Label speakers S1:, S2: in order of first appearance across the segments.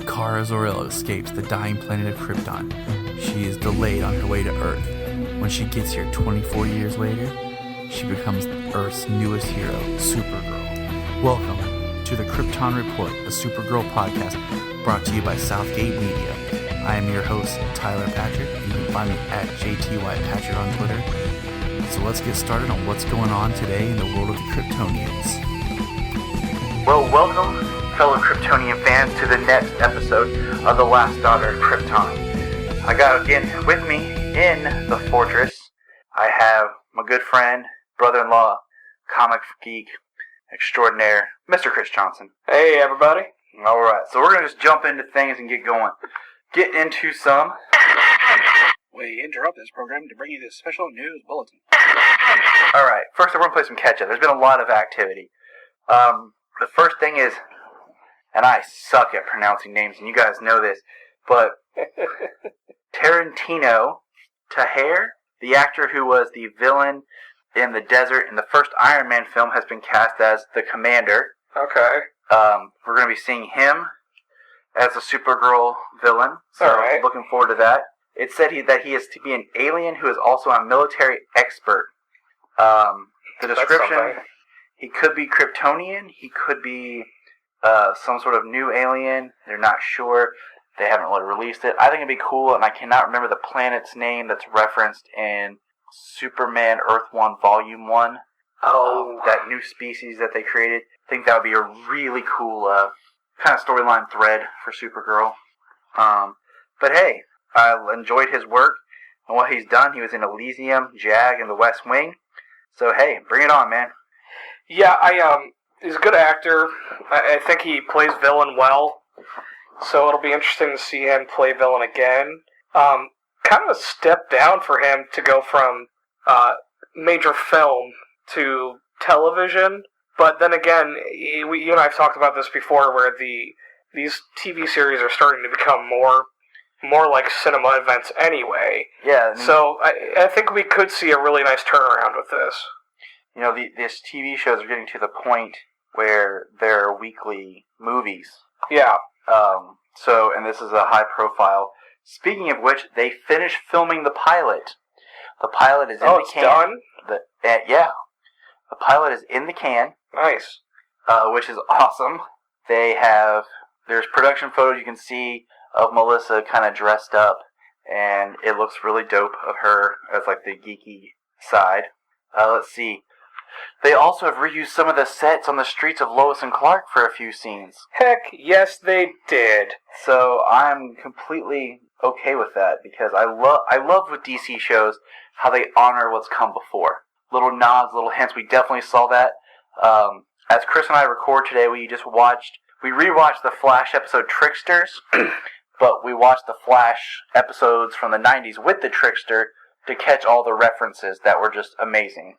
S1: Kara Zor-El escapes the dying planet of Krypton. She is delayed on her way to Earth. When she gets here 24 years later, she becomes Earth's newest hero, Supergirl. Welcome to the Krypton Report, a Supergirl podcast brought to you by Southgate Media. I am your host, Tyler Patrick. You can find me at JTYPatrick on Twitter. So let's get started on what's going on today in the world of the Kryptonians.
S2: Well, welcome, fellow Kryptonian fans, to the next episode of The Last Daughter of Krypton. I got again with me in the fortress. I have my good friend, brother-in-law, comic geek extraordinaire, Mr. Chris Johnson.
S3: Hey, everybody.
S2: All right, so we're gonna just jump into things and get going. Get into some.
S3: We interrupt this program to bring you this special news bulletin.
S2: All right, first we're gonna play some catch-up. There's been a lot of activity. The first thing is, and I suck at pronouncing names, and you guys know this, but Tahir, the actor who was the villain in the desert in the first Iron Man film, has been cast as the Commander.
S3: Okay.
S2: We're going to be seeing him as a Supergirl villain, so
S3: all right.
S2: Looking forward to that. It said that he is to be an alien who is also a military expert. The description, he could be Kryptonian, he could be some sort of new alien. They're not sure. They haven't really released it. I think it'd be cool, and I cannot remember the planet's name that's referenced in Superman Earth 1 Volume 1.
S3: Oh.
S2: That new species that they created. I think that would be a really cool kind of storyline thread for Supergirl. But hey, I enjoyed his work and what he's done. He was in Elysium, Jag, and The West Wing. So hey, bring it on, man.
S3: Yeah, he's a good actor. I think he plays villain well. So it'll be interesting to see him play villain again. Kind of a step down for him to go from major film to television. But then again, you and I have talked about this before, where these TV series are starting to become more like cinema events anyway.
S2: Yeah.
S3: So I think we could see a really nice turnaround with this.
S2: You know, these TV shows are getting to the point where they're weekly movies.
S3: Yeah.
S2: And this is a high profile. Speaking of which, they finished filming the pilot. The pilot is in the can.
S3: Oh, it's done?
S2: Yeah. The pilot is in the can.
S3: Nice.
S2: Which is awesome. There's production photos you can see of Melissa kind of dressed up, and it looks really dope of her as like the geeky side. Let's see. They also have reused some of the sets on the streets of Lois and Clark for a few scenes.
S3: Heck, yes they did.
S2: So I'm completely okay with that, because I love with DC shows how they honor what's come before. Little nods, little hints. We definitely saw that. As Chris and I record today, we rewatched the Flash episode Tricksters, but we watched the Flash episodes from the 90s with the Trickster to catch all the references that were just amazing.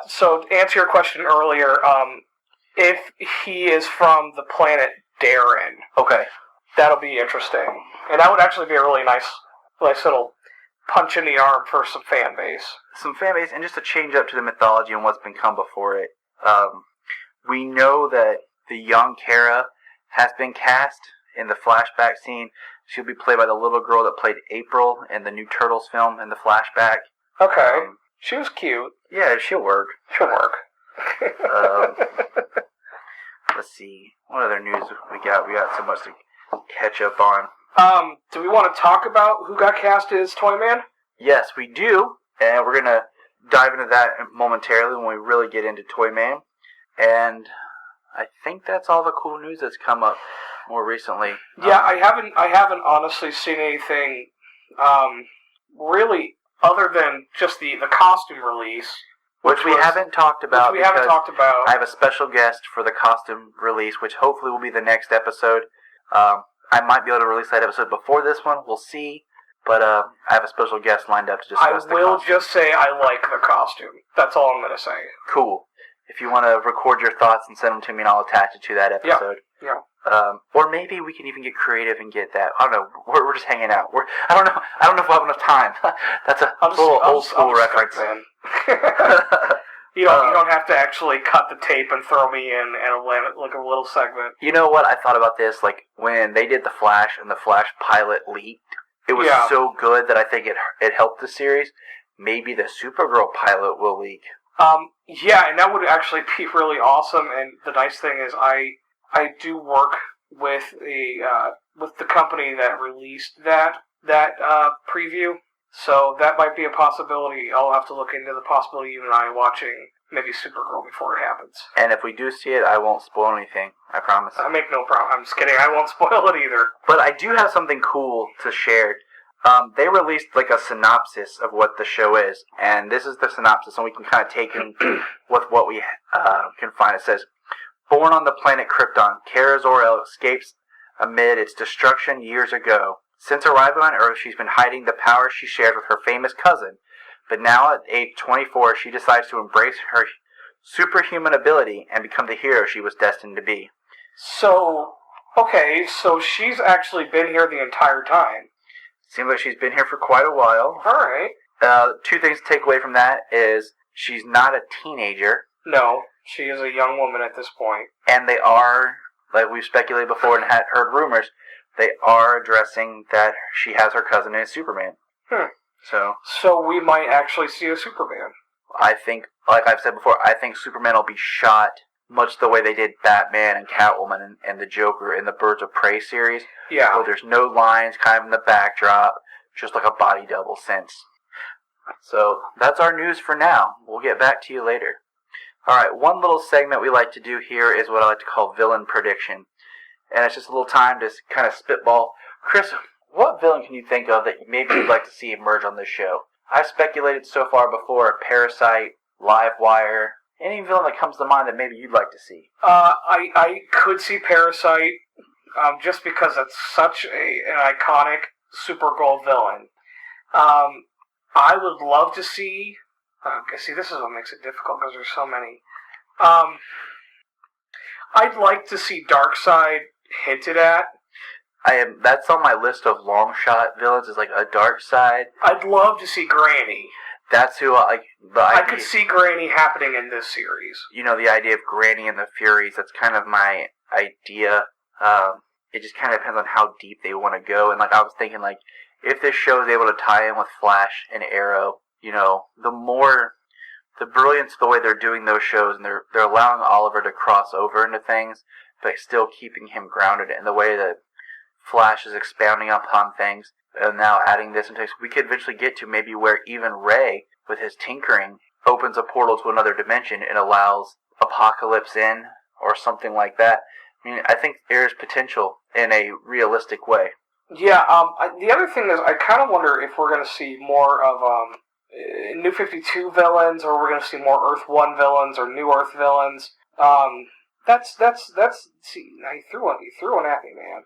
S3: So to answer your question earlier, if he is from the planet Darren,
S2: okay,
S3: that'll be interesting, and that would actually be a really nice little punch in the arm for some fan base.
S2: And just to change up to the mythology and what's been come before it. We know that the young Kara has been cast in the flashback scene. She'll be played by the little girl that played April in the new Turtles film in the flashback.
S3: Okay. She was cute.
S2: Yeah, she'll work. Let's see. What other news we got? We got so much to catch up on.
S3: Do we want to talk about who got cast as Toyman?
S2: Yes, we do. And we're going to dive into that momentarily when we really get into Toyman. And I think that's all the cool news that's come up more recently.
S3: Yeah, I haven't honestly seen anything really other than just the costume release.
S2: Which we haven't talked about.
S3: I
S2: have a special guest for the costume release, which hopefully will be the next episode. I might be able to release that episode before this one. We'll see. But I have a special guest lined up to discuss the costume.
S3: I will just say I like the costume. That's all I'm going to say.
S2: Cool. If you want to record your thoughts and send them to me, and I'll attach it to that episode.
S3: Yeah.
S2: Or maybe we can even get creative and get that. I don't know. We're just hanging out. I don't know if we'll have enough time. That's a little old school reference.
S3: You don't have to actually cut the tape and throw me in like a little segment.
S2: You know what? I thought about this, like, when they did The Flash and The Flash pilot leaked, it was so good that I think it helped the series. Maybe the Supergirl pilot will leak.
S3: Yeah, and that would actually be really awesome, and the nice thing is I do work with the company that released that preview, so that might be a possibility. I'll have to look into the possibility of you and I watching maybe Supergirl before it happens.
S2: And if we do see it, I won't spoil anything, I promise.
S3: I make no problem. I'm just kidding, I won't spoil it either.
S2: But I do have something cool to share. They released like a synopsis of what the show is, and this is the synopsis, and we can kind of take in with what we can find. It says, born on the planet Krypton, Kara Zor-El escapes amid its destruction years ago. Since arriving on Earth, she's been hiding the power she shared with her famous cousin, but now at age 24, she decides to embrace her superhuman ability and become the hero she was destined to be.
S3: So she's actually been here the entire time.
S2: Seems like she's been here for quite a while.
S3: Alright.
S2: Two things to take away from that is she's not a teenager.
S3: No, she is a young woman at this point.
S2: And they are, like we've speculated before and had heard rumors, they are addressing that she has her cousin as Superman. So
S3: we might actually see a Superman.
S2: I think, like I've said before, I think Superman will be shot much the way they did Batman and Catwoman and the Joker in the Birds of Prey series.
S3: Yeah.
S2: Where there's no lines kind of in the backdrop, just like a body double sense. So that's our news for now. We'll get back to you later. Alright, one little segment we like to do here is what I like to call villain prediction. And it's just a little time to kind of spitball. Chris, what villain can you think of that maybe you'd like to see emerge on this show? I've speculated so far before, Parasite, Livewire, any villain that comes to mind that maybe you'd like to see.
S3: I could see Parasite, just because it's such an iconic Supergirl villain. I would love to see... see, this is what makes it difficult, because there's so many. I'd like to see Darkseid hinted at.
S2: That's on my list of long shot villains, is like a Darkseid.
S3: I'd love to see Granny.
S2: That's who
S3: I could see Granny happening in this series.
S2: You know, the idea of Granny and the Furies, that's kind of my idea. It just kind of depends on how deep they want to go. And like I was thinking, like, if this show is able to tie in with Flash and Arrow, you know, the brilliance of the way they're doing those shows, and they're allowing Oliver to cross over into things, but still keeping him grounded in the way that Flash is expounding upon things, and now adding this into it. We could eventually get to maybe where even Ray, with his tinkering, opens a portal to another dimension and allows Apocalypse in, or something like that. I mean, I think there's potential in a realistic way.
S3: Yeah, the other thing is, I kind of wonder if we're going to see more of New 52 villains, or we're going to see more Earth 1 villains, or New Earth villains. That's see, now you threw one at me, man.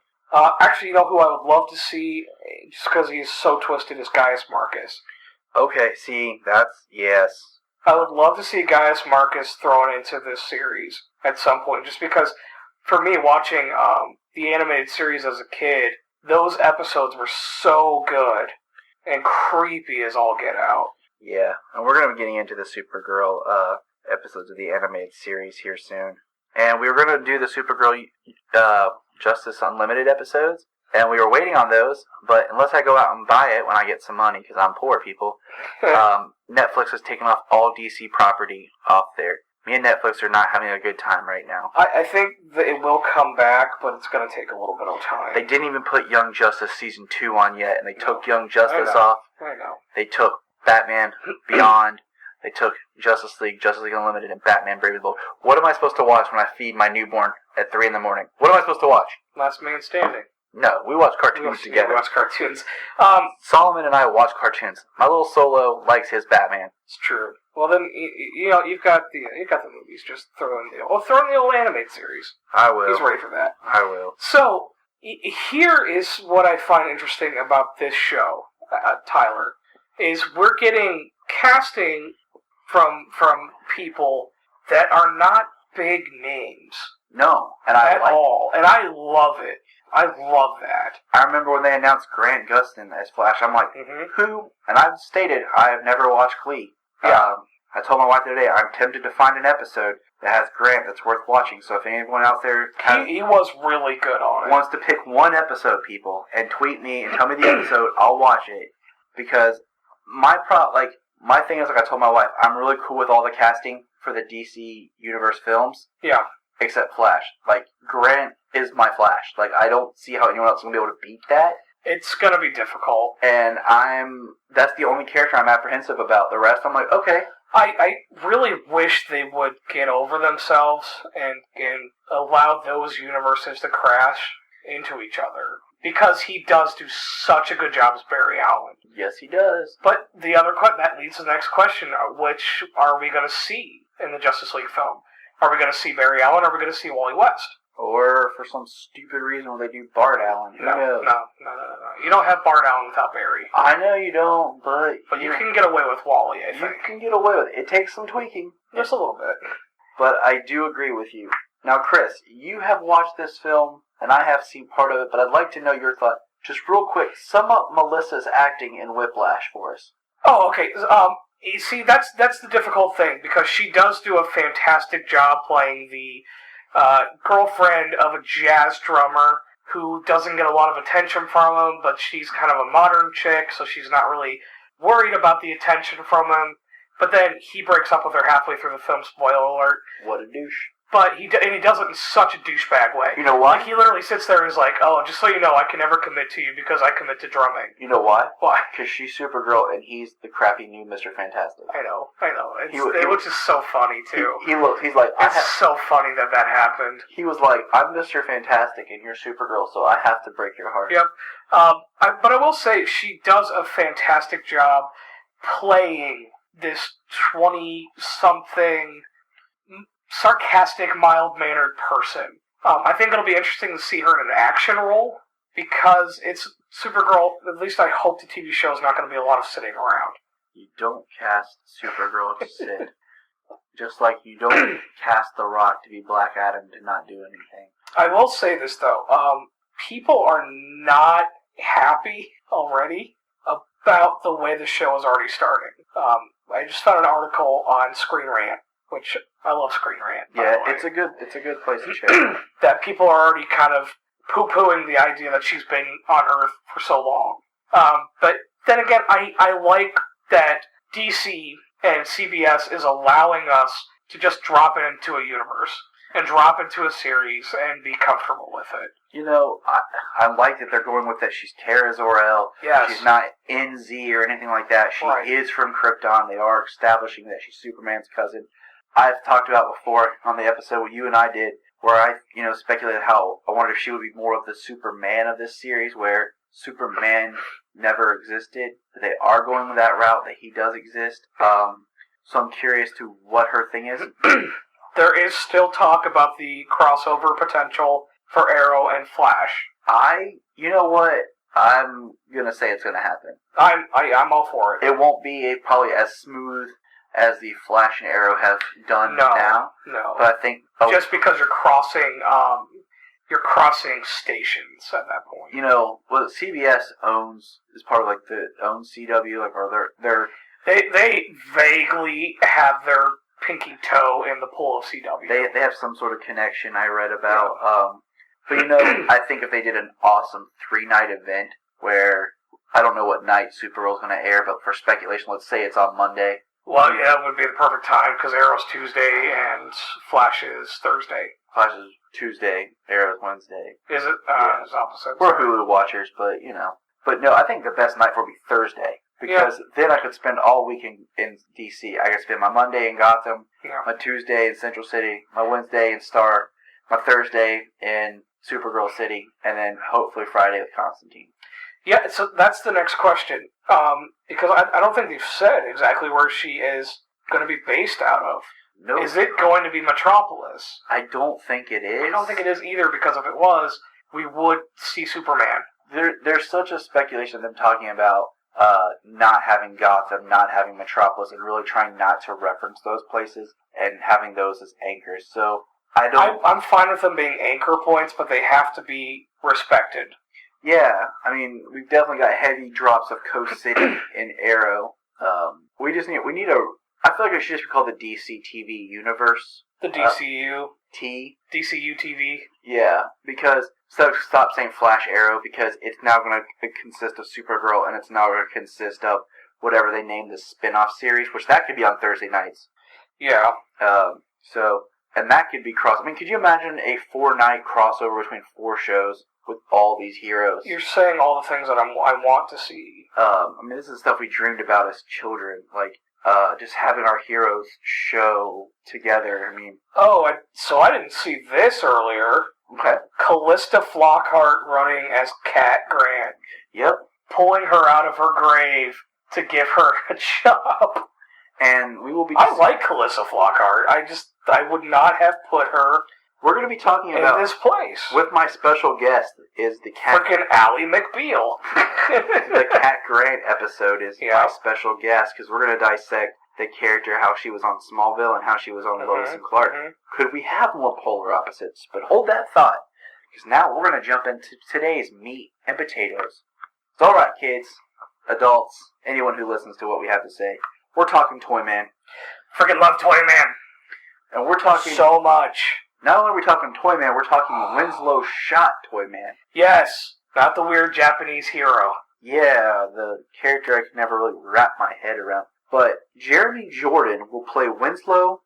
S3: Actually, you know who I would love to see, just because he's so twisted, is Gaius Marcus.
S2: Okay, see, yes.
S3: I would love to see Gaius Marcus thrown into this series at some point, just because, for me, watching the animated series as a kid, those episodes were so good and creepy as all get out.
S2: Yeah, and we're going to be getting into the Supergirl episodes of the animated series here soon. And we were going to do the Supergirl Justice Unlimited episodes, and we were waiting on those, but unless I go out and buy it when I get some money, because I'm poor, people, Netflix has taken off all DC property off there. Me and Netflix are not having a good time right now.
S3: I think that it will come back, but it's going to take a little bit of time.
S2: They didn't even put Young Justice Season 2 on yet, and they took Young Justice off.
S3: I know.
S2: They took Batman Beyond. They took Justice League Unlimited, and Batman Brave and Bold. What am I supposed to watch when I feed my newborn at 3 in the morning? What am I supposed to watch?
S3: Last Man Standing.
S2: No, we watch cartoons together.
S3: We watch cartoons.
S2: Solomon and I watch cartoons. My little Solo likes his Batman.
S3: It's true. Well, then you know you've got the movies. Just throw in the old animated series.
S2: I will.
S3: He's ready for that.
S2: I will.
S3: So here is what I find interesting about this show, Tyler, is we're getting casting from people that are not big names.
S2: No, and
S3: at all, and I love it. I love that.
S2: I remember when they announced Grant Gustin as Flash, I'm like, who? And I've stated I have never watched Glee.
S3: Yeah.
S2: I told my wife the other day, I'm tempted to find an episode that has Grant that's worth watching. So if anyone out there
S3: he was really good on it.
S2: Wants to pick one episode, people, and tweet me and tell me the episode, I'll watch it. Because my thing is, like I told my wife, I'm really cool with all the casting for the DC Universe films.
S3: Yeah.
S2: Except Flash. Like, Grant is my Flash. Like, I don't see how anyone else is going to be able to beat that.
S3: It's going to be difficult.
S2: And that's the only character I'm apprehensive about. The rest, I'm like, okay.
S3: I really wish they would get over themselves and allow those universes to crash into each other. Because he does do such a good job as Barry Allen.
S2: Yes, he does.
S3: But that leads to the next question. Which are we going to see in the Justice League film? Are we going to see Barry Allen or are we going to see Wally West?
S2: Or for some stupid reason will they do Bart Allen?
S3: No. You don't have Bart Allen without Barry.
S2: I know you don't, but
S3: you can get away with Wally, I think.
S2: You can get away with it. It takes some tweaking.
S3: Just a little bit.
S2: But I do agree with you. Now, Chris, you have watched this film, and I have seen part of it, but I'd like to know your thought. Just real quick, sum up Melissa's acting in Whiplash for us.
S3: Oh, okay. You see, that's the difficult thing, because she does do a fantastic job playing the girlfriend of a jazz drummer who doesn't get a lot of attention from him, but she's kind of a modern chick, so she's not really worried about the attention from him. But then he breaks up with her halfway through the film, spoiler alert.
S2: What a douche.
S3: But he does it in such a douchebag way.
S2: You know why?
S3: Like, he literally sits there and is like, oh, just so you know, I can never commit to you because I commit to drumming.
S2: You know why?
S3: Why?
S2: Because she's Supergirl and he's the crappy new Mr. Fantastic.
S3: I know. Which is so funny, too.
S2: He's like...
S3: It's so funny that happened.
S2: He was like, I'm Mr. Fantastic and you're Supergirl, so I have to break your heart.
S3: Yep. But I will say, she does a fantastic job playing this 20-something... sarcastic, mild-mannered person. I think it'll be interesting to see her in an action role, because it's Supergirl, at least I hope the TV show is not going to be a lot of sitting around.
S2: You don't cast Supergirl to sit. Just like you don't cast The Rock to be Black Adam to not do anything.
S3: I will say this, though. People are not happy already about the way the show is already starting. I just found an article on Screen Rant, which I love Screen Rant.
S2: Yeah, it's a good place to share.
S3: That people are already kind of poo-pooing the idea that she's been on Earth for so long. But then again, I like that DC and CBS is allowing us to just drop into a universe and drop into a series and be comfortable with it.
S2: You know, I like that they're going with that she's Kara Zor-El.
S3: Yes.
S2: She's not NZ or anything like that. She is from Krypton. They are establishing that she's Superman's cousin. I've talked about before on the episode what you and I did, where I, speculated how I wondered if she would be more of the Superman of this series, where Superman never existed. But they are going with that route, that he does exist. So I'm curious to what her thing is.
S3: There is still talk about the crossover potential for Arrow and Flash.
S2: You know what? I'm gonna say it's gonna happen.
S3: I'm all for it.
S2: It won't be probably as smooth as the Flash and Arrow have done now.
S3: No.
S2: But I think
S3: just because you're crossing stations at that point.
S2: What CBS owns is part of owns CW,
S3: they vaguely have their pinky toe in the pool of CW.
S2: They have some sort of connection I read about. Yeah. But I think if they did an awesome 3-night event where I don't know what night Supergirl's going to air, but for speculation, let's say it's on Monday.
S3: Well, yeah, that would be the perfect time because Arrow's Tuesday and Flash is Thursday.
S2: Flash is Tuesday, Arrow's Wednesday.
S3: Is it?
S2: Yeah.
S3: It's opposite.
S2: We're Hulu watchers, but But no, I think the best night would be Thursday. Because then I could spend all week in DC. I could spend my Monday in Gotham, my Tuesday in Central City, my Wednesday in Star, my Thursday in Supergirl City, and then hopefully Friday with Constantine.
S3: Yeah, so that's the next question. Because I don't think they've said exactly where she is going to be based out of.
S2: No.
S3: Is it going to be Metropolis?
S2: I don't think it is.
S3: I don't think it is either, because if it was, we would see Superman.
S2: There's such a speculation of them talking about not having Gotham, not having Metropolis, and really trying not to reference those places and having those as anchors. So I'm
S3: fine with them being anchor points, but they have to be respected.
S2: Yeah, I mean, we've definitely got heavy drops of Coast City in Arrow. We need a I feel like it should just be called the DC TV Universe.
S3: The DCU.
S2: DCU
S3: TV.
S2: Yeah, because stop saying Flash Arrow, because it's now going to consist of Supergirl, and it's now going to consist of whatever they name the spin-off series, which that could be on Thursday nights.
S3: Yeah.
S2: And that could be I mean, could you imagine a 4-night crossover between 4 shows with all these heroes?
S3: You're saying all the things that I want to see.
S2: I mean, this is stuff we dreamed about as children, like just having our heroes show together. I mean,
S3: so I didn't see this earlier.
S2: Okay.
S3: Callista Flockhart running as Cat Grant.
S2: Yep.
S3: Pulling her out of her grave to give her a job.
S2: And we will be.
S3: I like Callista Flockhart. I would not have put her.
S2: We're going to be talking about
S3: this place
S2: with my special guest is the Cat.
S3: Frickin' Ally McBeal.
S2: The Cat Grant episode is my special guest because we're going to dissect the character, how she was on Smallville and how she was on Lois and Clark. Could we have more polar opposites? But hold that thought, because now we're going to jump into today's meat and potatoes. It's all right, kids, adults, anyone who listens to what we have to say. We're talking Toyman.
S3: Freaking love Toyman.
S2: And we're talking
S3: so much.
S2: Not only are we talking Toyman, we're talking Winslow Shot Toyman.
S3: Yes, not the weird Japanese hero.
S2: Yeah, the character I can never really wrap my head around. But Jeremy Jordan will play Winslow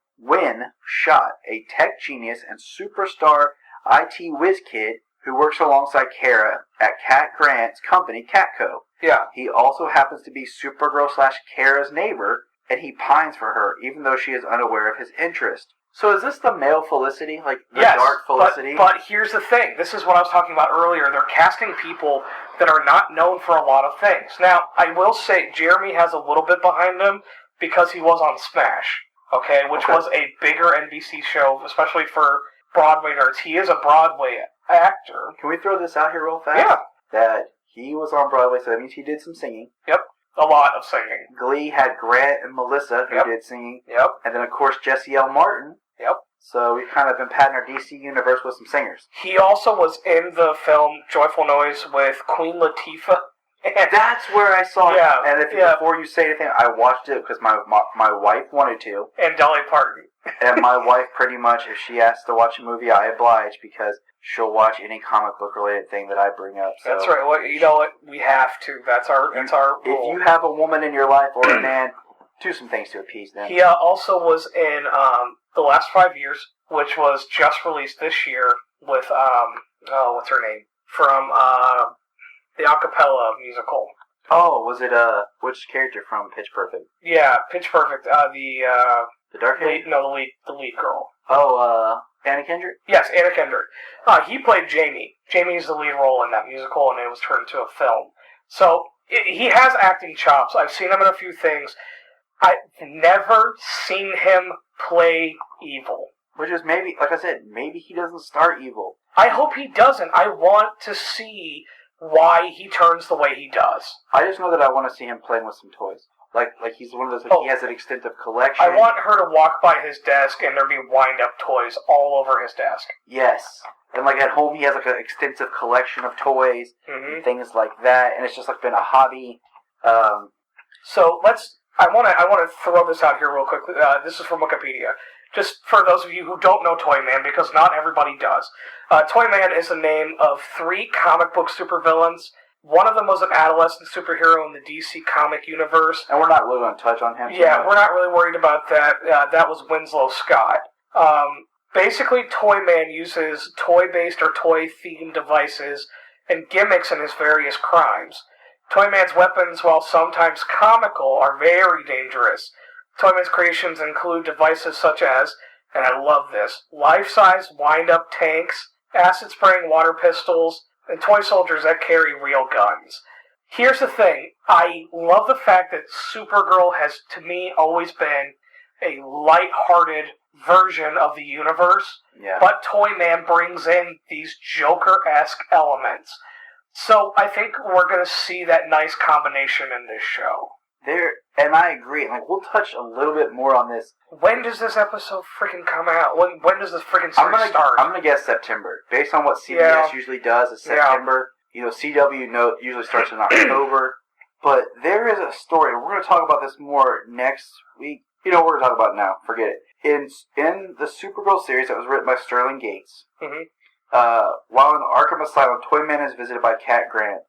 S2: Shot, a tech genius and superstar IT whiz kid who works alongside Kara at Cat Grant's company, Catco.
S3: Yeah.
S2: He also happens to be Supergirl / Kara's neighbor, and he pines for her, even though she is unaware of his interest. So is this the male Felicity? Like, the dark Felicity?
S3: But here's the thing. This is what I was talking about earlier. They're casting people that are not known for a lot of things. Now, I will say Jeremy has a little bit behind him because he was on Smash, which was a bigger NBC show, especially for Broadway nerds. He is a Broadway actor.
S2: Can we throw this out here real fast?
S3: Yeah.
S2: That he was on Broadway, so that means he did some singing.
S3: Yep. A lot of singing.
S2: Glee had Grant and Melissa, who did singing.
S3: Yep.
S2: And then, of course, Jesse L. Martin.
S3: Yep.
S2: So we've kind of been patting our DC universe with some singers.
S3: He also was in the film Joyful Noise with Queen Latifah.
S2: That's where I saw it. And before you say anything, I watched it because my wife wanted to.
S3: And Dolly Parton.
S2: And my wife, pretty much, if she asks to watch a movie, I oblige because she'll watch any comic book related thing that I bring up. So
S3: that's right. Well, you know what? We have to. That's our rule.
S2: If you have a woman in your life or a man, do some things to appease them.
S3: He also was in The Last 5 Years, which was just released this year with what's her name from the acapella musical.
S2: Oh, was it which character from Pitch Perfect?
S3: Yeah, Pitch Perfect.
S2: The dark hair?
S3: The lead girl.
S2: Oh, Anna Kendrick?
S3: Yes, Anna Kendrick. He played Jamie. Jamie is the lead role in that musical, and it was turned into a film. So he has acting chops. I've seen him in a few things. I've never seen him play evil.
S2: Which is maybe, like I said, maybe he doesn't start evil.
S3: I hope he doesn't. I want to see why he turns the way he does.
S2: I just know that I want to see him playing with some toys. Like he's one of those, he has an extensive collection.
S3: I want her to walk by his desk and there be wind-up toys all over his desk.
S2: Yes. And like at home he has like an extensive collection of toys and things like that. And it's just like been a hobby.
S3: So I want to throw this out here real quickly. This is from Wikipedia. Just for those of you who don't know Toyman, because not everybody does. Toyman is the name of 3 comic book supervillains. One of them was an adolescent superhero in the DC comic universe.
S2: And we're not really going to touch on him.
S3: Yeah, we're not really worried about that. That was Winslow Scott. Basically, Toyman uses toy-based or toy-themed devices and gimmicks in his various crimes. Toyman's weapons, while sometimes comical, are very dangerous. Toyman's creations include devices such as, and I love this, life-size wind-up tanks, acid-spraying water pistols, and toy soldiers that carry real guns. Here's the thing. I love the fact that Supergirl has, to me, always been a light-hearted version of the universe, but Toyman brings in these Joker-esque elements. So I think we're going to see that nice combination in this show.
S2: And I agree. Like, we'll touch a little bit more on this.
S3: When does this episode freaking come out? When does this freaking series start?
S2: I'm going to guess September. Based on what CBS usually does, is September. You know, CW usually starts in October. But there is a story. We're going to talk about this more next week. You know what we're going to talk about now. Forget it. In the Supergirl series that was written by Sterling Gates, while in Arkham Asylum, Toyman is visited by Cat Grant,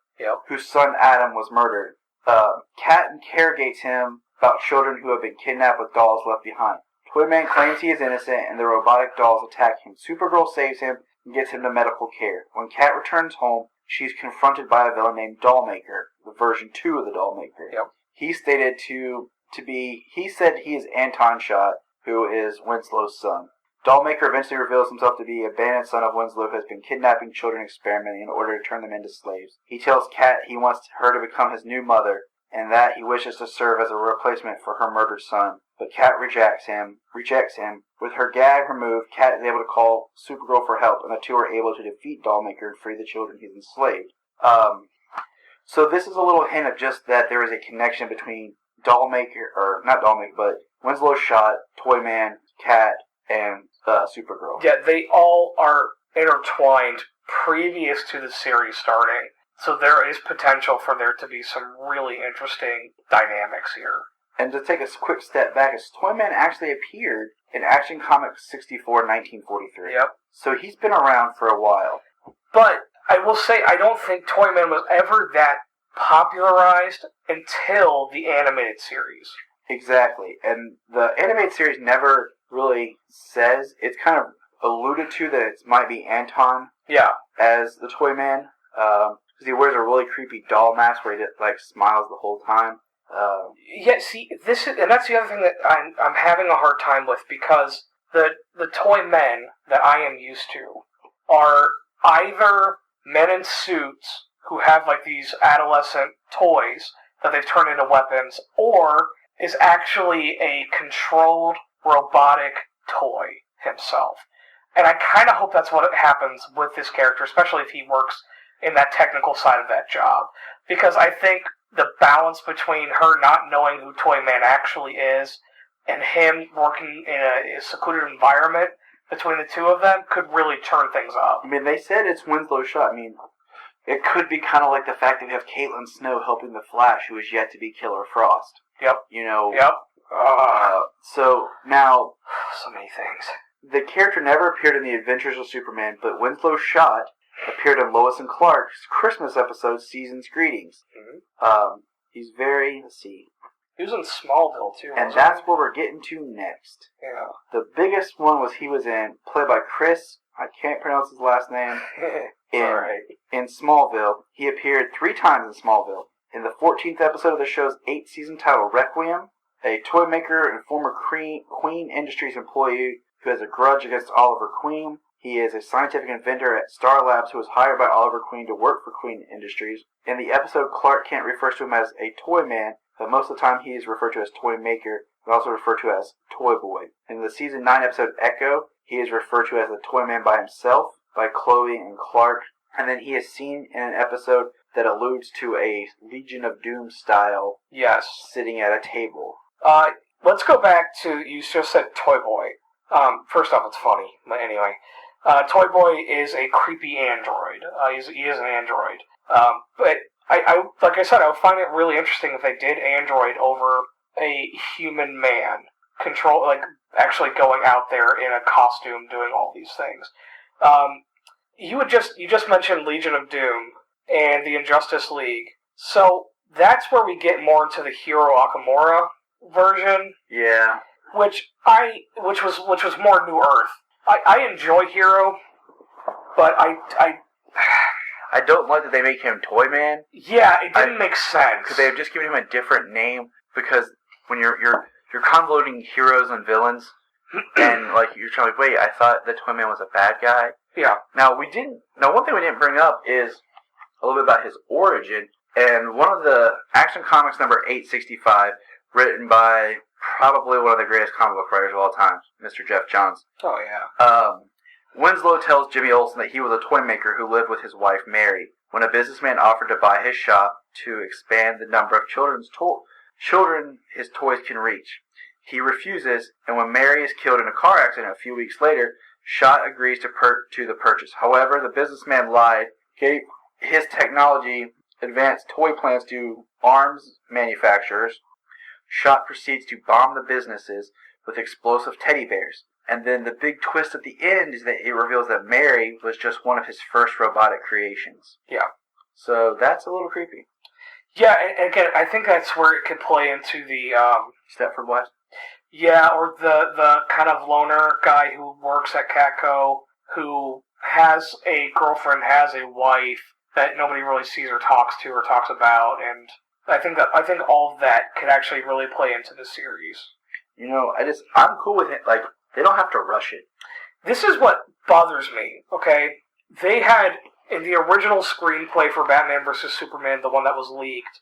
S2: whose son Adam was murdered. Cat interrogates him about children who have been kidnapped with dolls left behind. Toyman claims he is innocent and the robotic dolls attack him. Supergirl saves him and gets him to medical care. When Cat returns home, she's confronted by a villain named Dollmaker, the version 2 of the Dollmaker. He stated he said he is Anton Schott, who is Winslow's son. Dollmaker eventually reveals himself to be a bandit son of Winslow who has been kidnapping children experimenting in order to turn them into slaves. He tells Kat he wants her to become his new mother, and that he wishes to serve as a replacement for her murdered son. But Kat rejects him. With her gag removed, Kat is able to call Supergirl for help, and the two are able to defeat Dollmaker and free the children he's enslaved. So this is a little hint of just that there is a connection between Winslow Schott, Toyman, Kat, and Supergirl.
S3: Yeah, they all are intertwined previous to the series starting. So there is potential for there to be some really interesting dynamics here.
S2: And to take a quick step back, Toyman actually appeared in Action Comics 64 in 1943. So he's been around for a while.
S3: But I will say, I don't think Toyman was ever that popularized until the animated series.
S2: Exactly. And the animated series never really says, it's kind of alluded to that it might be Anton as the Toyman. Because he wears a really creepy doll mask where he smiles the whole time.
S3: See, that's the other thing that I'm having a hard time with, because the Toymen that I am used to are either men in suits who have these adolescent toys that they've turned into weapons, or is actually a controlled robotic toy himself. And I kind of hope that's what happens with this character, especially if he works in that technical side of that job. Because I think the balance between her not knowing who Toyman actually is and him working in a secluded environment between the two of them could really turn things up.
S2: I mean, they said it's Winslow Schott. I mean, it could be kind of like the fact that we have Caitlin Snow helping the Flash, who is yet to be Killer Frost. So now,
S3: so many things.
S2: The character never appeared in The Adventures of Superman, but Winslow Schott appeared in Lois and Clark's Christmas episode, Season's Greetings. He's let's see.
S3: He was in Smallville, too.
S2: And that's where we're getting to next. The biggest one was he was played by Chris, I can't pronounce his last name, in Smallville. He appeared 3 times in Smallville. In the 14th episode of the show's 8th season titled Requiem, a toy maker and former Queen Industries employee who has a grudge against Oliver Queen. He is a scientific inventor at Star Labs who was hired by Oliver Queen to work for Queen Industries. In the episode, Clark Kent refers to him as a toy man, but most of the time he is referred to as toy maker, and also referred to as toy boy. In the season 9 episode Echo, he is referred to as a toy man by himself, by Chloe and Clark, and then he is seen in an episode that alludes to a Legion of Doom style sitting at a table.
S3: Let's go back to, you just said Toy Boy. First off, it's funny, but anyway. Toy Boy is a creepy android. He is an android. But I like I said, I would find it really interesting if they did android over a human man. Actually going out there in a costume doing all these things. You just mentioned Legion of Doom and the Injustice League. So that's where we get more into the Hiro Okamura version.
S2: Yeah.
S3: Which was more New Earth. I enjoy Hero, but
S2: I don't like that they make him Toyman.
S3: Yeah, it didn't make sense.
S2: Because they have just given him a different name. Because when you're convoluting heroes and villains, and you're trying to wait, I thought the Toyman was a bad guy.
S3: Yeah.
S2: Now one thing we didn't bring up is a little bit about his origin. And one of the Action Comics number 865, written by probably one of the greatest comic book writers of all time, Mr. Jeff Johns.
S3: Oh, yeah.
S2: Winslow tells Jimmy Olsen that he was a toy maker who lived with his wife, Mary, when a businessman offered to buy his shop to expand the number of children his toys can reach. He refuses, and when Mary is killed in a car accident a few weeks later, Schott agrees to the purchase. However, the businessman lied, gave his technology advanced toy plans to arms manufacturers. Schott proceeds to bomb the businesses with explosive teddy bears. And then the big twist at the end is that it reveals that Mary was just one of his first robotic creations.
S3: Yeah.
S2: So that's a little creepy.
S3: Yeah, and again, I think that's where it could play into the...
S2: Stepford Wives?
S3: Yeah, or the kind of loner guy who works at Catco, who has a girlfriend, has a wife that nobody really sees or talks to or talks about, and I think all of that could actually really play into the series.
S2: You know, I'm cool with it. Like, they don't have to rush it.
S3: This is what bothers me, okay? They had, in the original screenplay for Batman vs. Superman, the one that was leaked,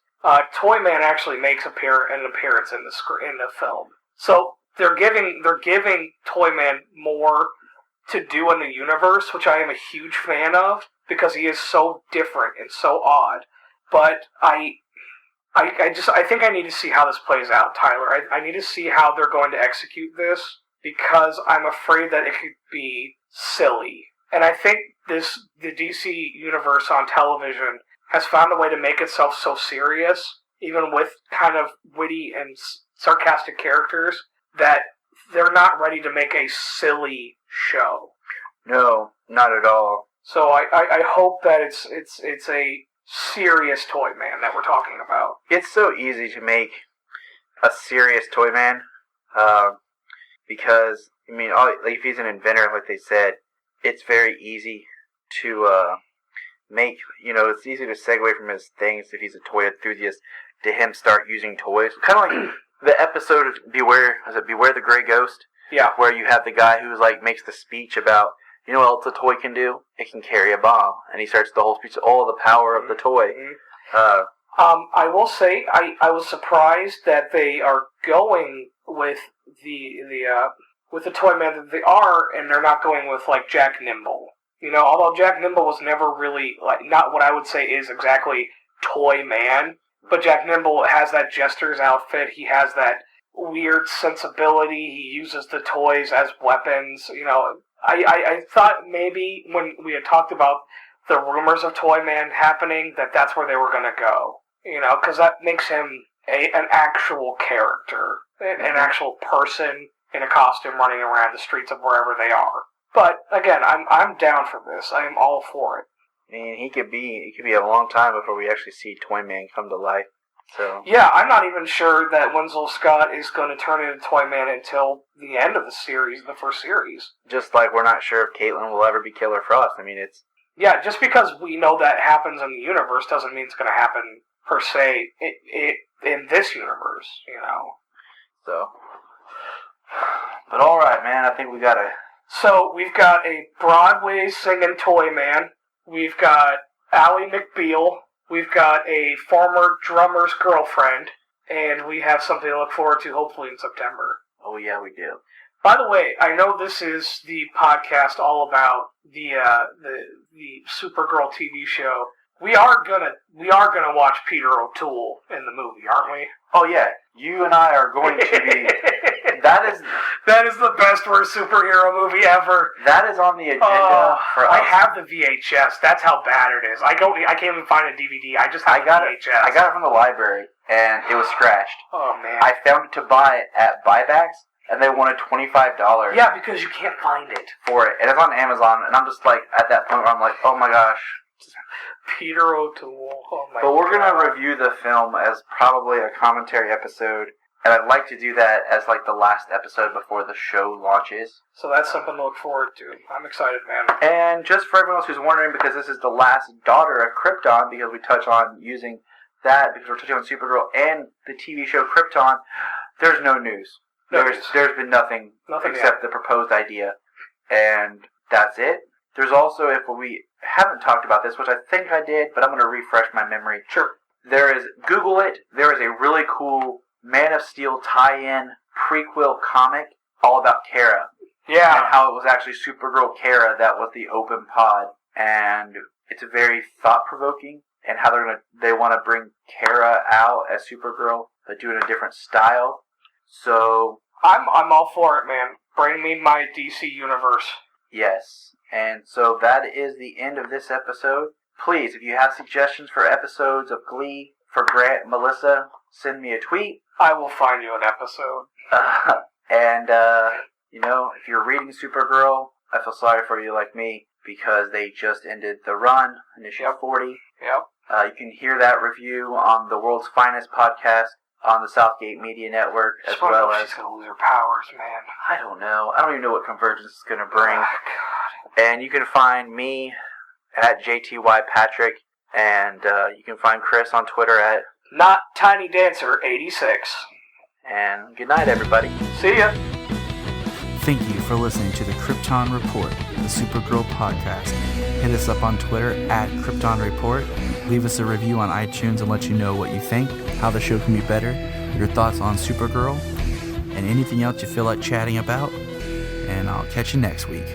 S3: Toyman actually makes an appearance in the film. So they're giving Toyman more to do in the universe, which I am a huge fan of, because he is so different and so odd. But I think I need to see how this plays out, Tyler. I need to see how they're going to execute this, because I'm afraid that it could be silly. And I think the DC universe on television has found a way to make itself so serious, even with kind of witty and sarcastic characters, that they're not ready to make a silly show.
S2: No, not at all.
S3: So I hope that it's a serious Toyman that we're talking about.
S2: It's so easy to make a serious Toyman, because, I mean, if he's an inventor, like they said, it's very easy to make, it's easy to segue from his things if he's a toy enthusiast to him start using toys. Kind of like the episode of Beware the Gray Ghost?
S3: Yeah.
S2: Where you have the guy who's makes the speech about, you know what else a toy can do? It can carry a bomb. And he starts the whole speech, the power of the toy.
S3: Mm-hmm. I will say, I was surprised that they are going with with the Toyman that they are, and they're not going with, Jack Nimble. Although Jack Nimble was never really, not what I would say is exactly Toyman, but Jack Nimble has that Jester's outfit, he has that weird sensibility, he uses the toys as weapons, I thought maybe when we had talked about the rumors of Toyman happening, that's where they were going to go, because that makes him an actual character, an actual person in a costume running around the streets of wherever they are. But again, I'm down for this. I am all for it.
S2: I mean, it could be a long time before we actually see Toyman come to life. So
S3: yeah, I'm not even sure that Winslow Scott is going to turn into Toyman until the end of the series, the first series.
S2: Just like we're not sure if Caitlin will ever be Killer Frost. I mean, it's...
S3: Yeah, just because we know that happens in the universe doesn't mean it's going to happen, per se, in this universe,
S2: So... But alright, man, I think we got a...
S3: So, we've got a Broadway singing Toyman, we've got Ally McBeal, we've got a former drummer's girlfriend, and we have something to look forward to, hopefully, in September.
S2: Oh, yeah, we do.
S3: By the way, I know this is the podcast all about the Supergirl TV show. We are gonna watch Peter O'Toole in the movie, aren't we?
S2: Oh yeah, you and I are going to be. That is
S3: the best worst superhero movie ever.
S2: That is on the agenda for us.
S3: I have the VHS. That's how bad it is. I can't even find a DVD. I just have the VHS.
S2: I got it from the library, and it was scratched.
S3: Oh man!
S2: I found it to buy at buybacks, and they wanted $25.
S3: Yeah, because you can't find it
S2: for it, and it's on Amazon. And I'm just at that point where I'm like, oh my gosh.
S3: Peter O'Toole. Oh my
S2: But we're going to review the film as probably a commentary episode, and I'd like to do that as the last episode before the show launches.
S3: So that's something to look forward to. I'm excited, man.
S2: And just for everyone else who's wondering, because this is the last daughter of Krypton, because we touch on using that, because we're touching on Supergirl and the TV show Krypton, there's no news. There's been nothing except the proposed idea, and that's it. There's also, if we haven't talked about this, which I think I did, but I'm going to refresh my memory.
S3: Sure.
S2: Google it, there is a really cool Man of Steel tie-in prequel comic all about Kara.
S3: Yeah.
S2: And how it was actually Supergirl Kara that was the open pod. And it's very thought-provoking, and how they want to bring Kara out as Supergirl, but do it in a different style. So
S3: I'm all for it, man. Bring me my DC universe.
S2: Yes. And so that is the end of this episode. Please, if you have suggestions for episodes of Glee, for Grant, Melissa, send me a tweet.
S3: I will find you an episode.
S2: And, if you're reading Supergirl, I feel sorry for you like me because they just ended the run in issue 40.
S3: Yep.
S2: You can hear that review on the World's Finest podcast on the Southgate Media Network, as well as...
S3: She's going to lose her powers, man.
S2: I don't know. I don't even know what Convergence is going to bring.
S3: Oh, God.
S2: And you can find me at JTYPatrick, and you can find Chris on Twitter at...
S3: NotTinyDancer86.
S2: And good night, everybody.
S3: See ya.
S1: Thank you for listening to the Krypton Report, the Supergirl podcast. Hit us up on Twitter at Krypton Report. Leave us a review on iTunes and let you know what you think, how the show can be better, your thoughts on Supergirl, and anything else you feel like chatting about. And I'll catch you next week.